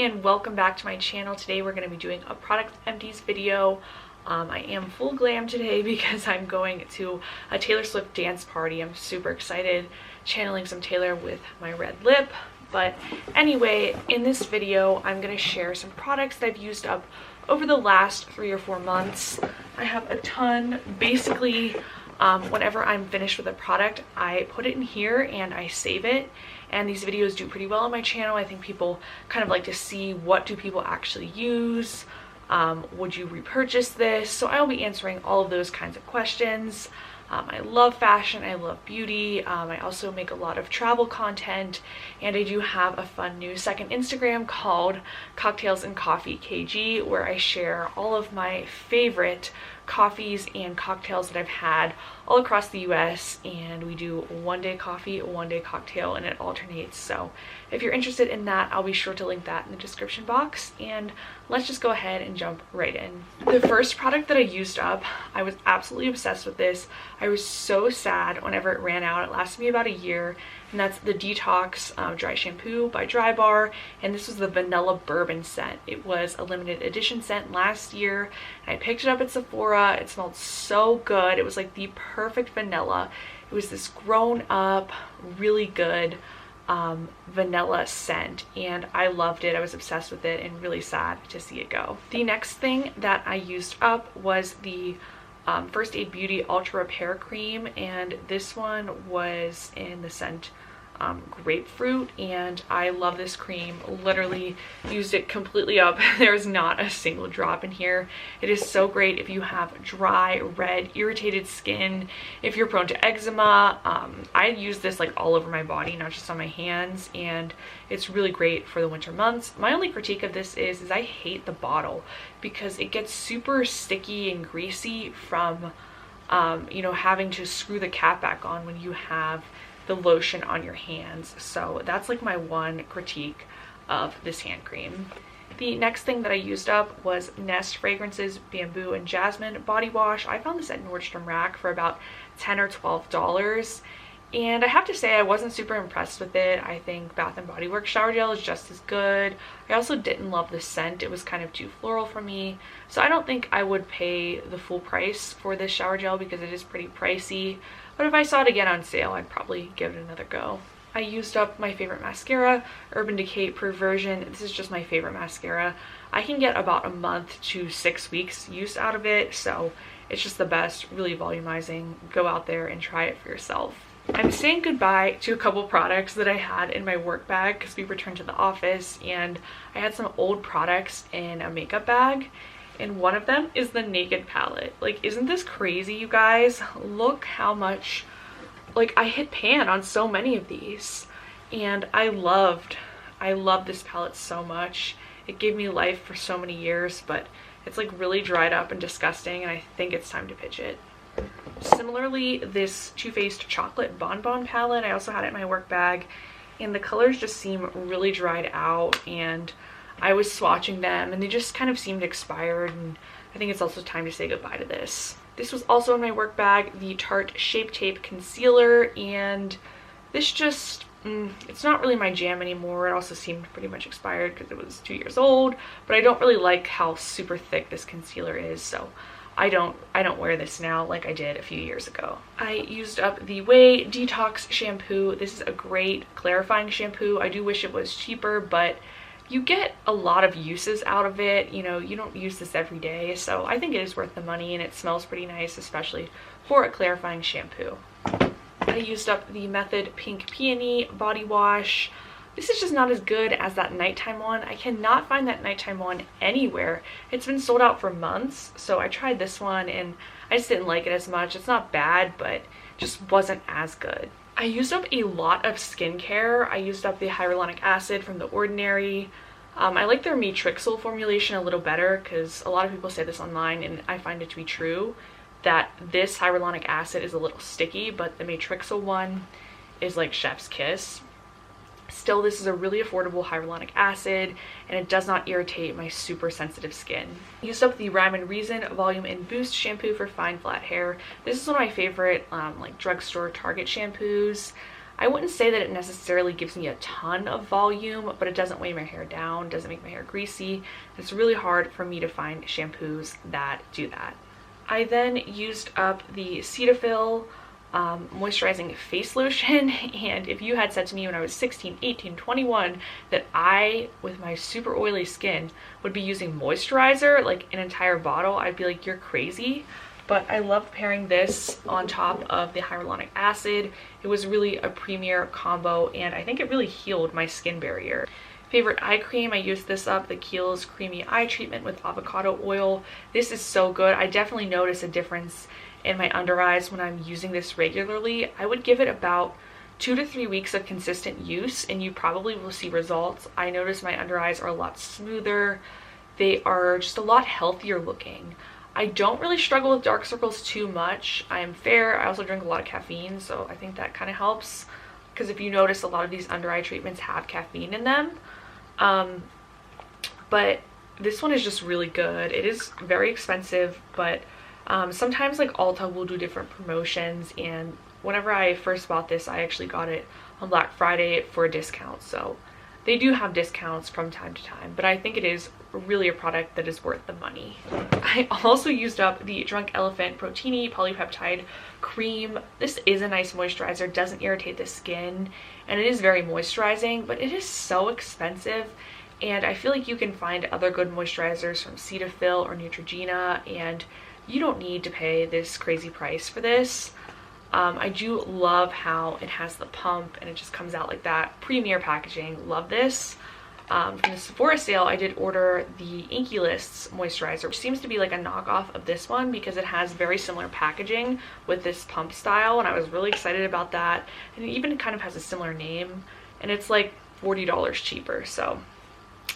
and welcome back to my channel. Today we're going to be doing a product empties video. I am full glam today because I'm going to a Taylor Swift dance party. I'm super excited, channeling some Taylor with my red lip. But anyway, in this video I'm going to share some products that I've used up over the last 3 or 4 months. I have a ton. Basically, whenever I'm finished with a product, I put it in here and I save it. And these videos do pretty well on my channel. I think people kind of like to see, what do people actually use? Would you repurchase this? So I'll be answering all of those kinds of questions. I love fashion, I love beauty. I also make a lot of travel content, and I do have a fun new second Instagram called Cocktails and Coffee KG, where I share all of my favorite coffees and cocktails that I've had all across the US, and we do one day coffee, one day cocktail, and it alternates. So if you're interested in that, I'll be sure to link that in the description box, and let's just go ahead and jump right in. The first product that I used up, I was absolutely obsessed with this. I was so sad whenever it ran out. It lasted me about a year, and that's the Detox Dry Shampoo by Dry Bar, and this was the Vanilla Bourbon scent. It was a limited edition scent last year, and I picked it up at Sephora. It smelled so good. It was like the perfect vanilla. It was this grown up, really good vanilla scent, and I loved it. I was obsessed with it and really sad to see it go. The next thing that I used up was the First Aid Beauty Ultra Repair Cream, and this one was in the scent grapefruit, and I love this cream. Literally used it completely up. There's not a single drop in here. It is so great if you have dry, red, irritated skin, if you're prone to eczema. I use this like all over my body, not just on my hands, and it's really great for the winter months. My only critique of this is I hate the bottle because it gets super sticky and greasy from you know, having to screw the cap back on when you have the lotion on your hands. So that's like my one critique of this hand cream. The next thing that I used up was Nest Fragrances Bamboo and Jasmine body wash. I found this at Nordstrom Rack for about $10 or $12, and I have to say I wasn't super impressed with it. I think Bath & Body Works shower gel is just as good. I also didn't love the scent. It was kind of too floral for me, so I don't think I would pay the full price for this shower gel because it is pretty pricey. But if I saw it again on sale, I'd probably give it another go. I used up my favorite mascara, Urban Decay Perversion. This is just my favorite mascara. I can get about a month to 6 weeks use out of it, so it's just the best, really volumizing. Go out there and try it for yourself. I'm saying goodbye to a couple products that I had in my work bag because we returned to the office, and I had some old products in a makeup bag. And one of them is the Naked palette. Like, isn't this crazy, you guys? Look how much, like, I hit pan on so many of these, and I loved this palette so much. It gave me life for so many years, but it's like really dried up and disgusting, and I think it's time to pitch it. Similarly, this Too Faced Chocolate Bonbon palette, I also had it in my work bag, and the colors just seem really dried out, and I was swatching them and they just kind of seemed expired, and I think it's also time to say goodbye to this. This was also in my work bag, the Tarte Shape Tape Concealer, and this just, it's not really my jam anymore. It also seemed pretty much expired because it was 2 years old, but I don't really like how super thick this concealer is, so I don't wear this now like I did a few years ago. I used up the Whey Detox Shampoo. This is a great clarifying shampoo. I do wish it was cheaper, but you get a lot of uses out of it. You know, you don't use this every day, so I think it is worth the money, and it smells pretty nice, especially for a clarifying shampoo. I used up the Method Pink Peony body wash. This is just not as good as that nighttime one. I cannot find that nighttime one anywhere. It's been sold out for months, so I tried this one and I just didn't like it as much. It's not bad, but just wasn't as good. I used up a lot of skincare. I used up the Hyaluronic Acid from The Ordinary. I like their Matrixyl formulation a little better because a lot of people say this online, and I find it to be true, that this hyaluronic acid is a little sticky, but the Matrixyl one is like chef's kiss. Still, this is a really affordable hyaluronic acid, and it does not irritate my super sensitive skin. I used up the Rhyme and Reason Volume and Boost Shampoo for fine flat hair. This is one of my favorite like drugstore Target shampoos. I wouldn't say that it necessarily gives me a ton of volume, but it doesn't weigh my hair down, doesn't make my hair greasy. It's really hard for me to find shampoos that do that. I then used up the Cetaphil moisturizing face lotion, and if you had said to me when I was 16, 18, 21 that I, with my super oily skin, would be using moisturizer, like an entire bottle, I'd be like, you're crazy. But I love pairing this on top of the hyaluronic acid. It was really a premier combo, and I think it really healed my skin barrier. Favorite eye cream, I used this up, the Kiehl's Creamy Eye Treatment with avocado oil. This is so good. I definitely notice a difference in my under eyes when I'm using this regularly. I would give it about 2 to 3 weeks of consistent use and you probably will see results. I notice my under eyes are a lot smoother. They are just a lot healthier looking. I don't really struggle with dark circles too much. I am fair. I also drink a lot of caffeine, so I think that kind of helps. Because if you notice, a lot of these under eye treatments have caffeine in them. But this one is just really good. It is very expensive, but sometimes like Ulta will do different promotions, and whenever I first bought this, I actually got it on Black Friday for a discount. So they do have discounts from time to time, but I think it is really a product that is worth the money. I also used up the Drunk Elephant Proteiny Polypeptide Cream. This is a nice moisturizer, doesn't irritate the skin, and it is very moisturizing, but it is so expensive. And I feel like you can find other good moisturizers from Cetaphil or Neutrogena, and you don't need to pay this crazy price for this. I do love how it has the pump and it just comes out like that. Premier packaging, love this. From the Sephora sale, I did order the Inky Lists moisturizer, which seems to be like a knockoff of this one because it has very similar packaging with this pump style, and I was really excited about that. And it even kind of has a similar name, and it's like $40 cheaper, so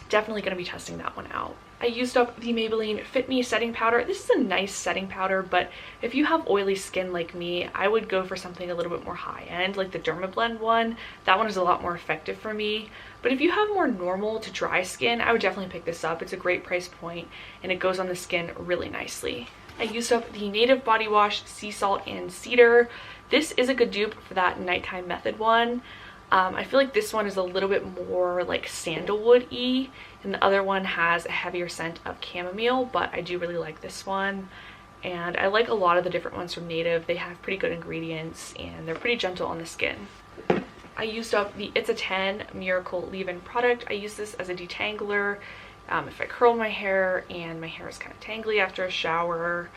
definitely going to be testing that one out. I used up the Maybelline Fit Me setting powder. This is a nice setting powder, but if you have oily skin like me, I would go for something a little bit more high-end, like the Dermablend one. That one is a lot more effective for me. But if you have more normal to dry skin, I would definitely pick this up. It's a great price point, and it goes on the skin really nicely. I used up the Native Body Wash Sea Salt and Cedar. This is a good dupe for that Nighttime Method one. I feel like this one is a little bit more like sandalwood-y, and the other one has a heavier scent of chamomile, but I do really like this one. And I like a lot of the different ones from Native. They have pretty good ingredients and they're pretty gentle on the skin. I used up the It's a 10 Miracle Leave-In product. I use this as a detangler if I curl my hair and my hair is kind of tangly after a shower.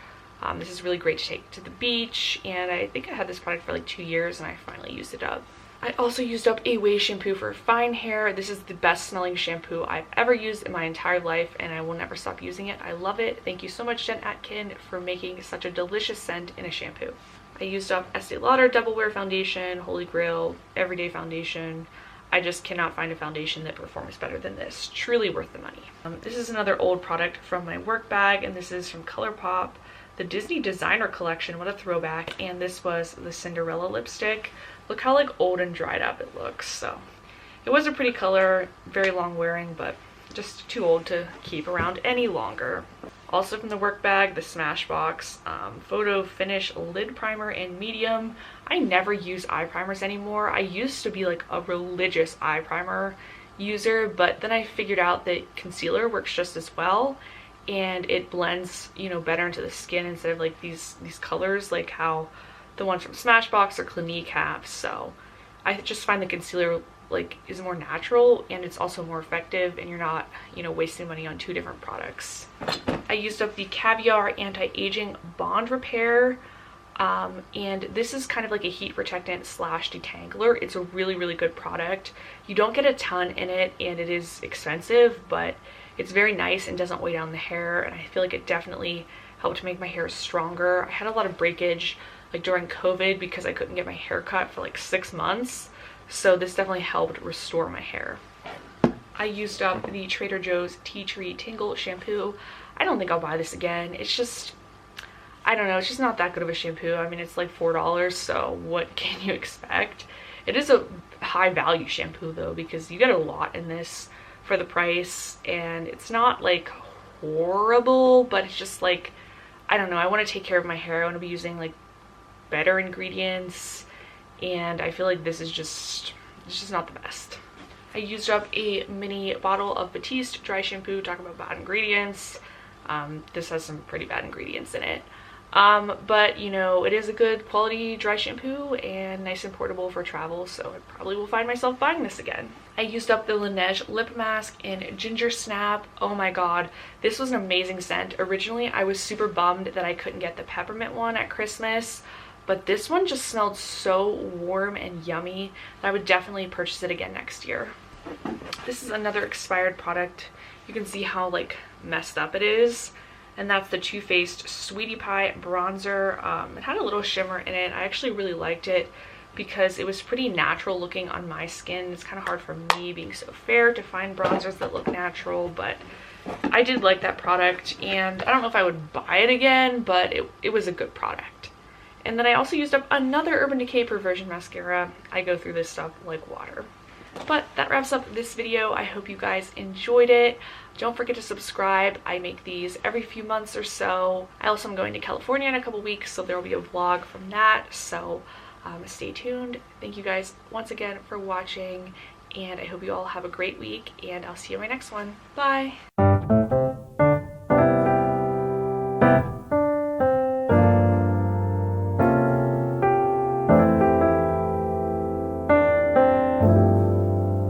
This is really great to take to the beach, and I think I had this product for like 2 years and I finally used it up. I also used up a Whey shampoo for fine hair. This is the best smelling shampoo I've ever used in my entire life, and I will never stop using it. I love it. Thank you so much, Jen Atkin, for making such a delicious scent in a shampoo. I used up Estee Lauder Double Wear Foundation, Holy Grail, Everyday Foundation. I just cannot find a foundation that performs better than this. Truly worth the money. This is another old product from my work bag, and this is from ColourPop. The Disney Designer Collection, what a throwback. And this was the Cinderella lipstick. Look how like old and dried up it looks. So it was a pretty color, very long wearing, but just too old to keep around any longer. Also from the work bag, the Smashbox Photo Finish Lid Primer in medium. I never use eye primers anymore. I used to be like a religious eye primer user, but then I figured out that concealer works just as well, and it blends, you know, better into the skin instead of like these colors, like how the ones from Smashbox or Clinique have. So I just find the concealer like is more natural, and it's also more effective, and you're not, you know, wasting money on 2 different products. I used up the Caviar Anti-Aging Bond Repair, and this is kind of like a heat protectant slash detangler. It's a really good product. You don't get a ton in it, and it is expensive, but it's very nice and doesn't weigh down the hair, and I feel like it definitely helped make my hair stronger. I had a lot of breakage like during COVID because I couldn't get my hair cut for like 6 months, so this definitely helped restore my hair. I used up the Trader Joe's Tea Tree Tingle shampoo. I don't think I'll buy this again. It's just, I don't know, it's just not that good of a shampoo. I mean, it's like $4, so what can you expect? It is a high value shampoo though, because you get a lot in this for the price, and it's not like horrible, but it's just like, I don't know, I want to take care of my hair. I want to be using like better ingredients, and I feel like this is just, it's just not the best. I used up a mini bottle of Batiste Dry Shampoo. Talk about bad ingredients. This has some pretty bad ingredients in it. But you know, it is a good quality dry shampoo and nice and portable for travel, so I probably will find myself buying this again. I used up the Laneige lip mask in Ginger Snap. Oh my god, this was an amazing scent. Originally, I was super bummed that I couldn't get the peppermint one at Christmas, but this one just smelled so warm and yummy that I would definitely purchase it again next year. This is another expired product. You can see how like messed up it is. And that's the Too Faced Sweetie Pie bronzer. It had a little shimmer in it. I actually really liked it because it was pretty natural looking on my skin. It's kind of hard for me, being so fair, to find bronzers that look natural, but I did like that product, and I don't know if I would buy it again, but it was a good product. And then I also used up another Urban Decay Perversion mascara. I go through this stuff like water. But that wraps up this video. I hope you guys enjoyed it. Don't forget to subscribe. I make these every few months or so. I also am going to California in a couple weeks, so there will be a vlog from that. So stay tuned. Thank you guys once again for watching, and I hope you all have a great week, and I'll see you in my next one. Bye!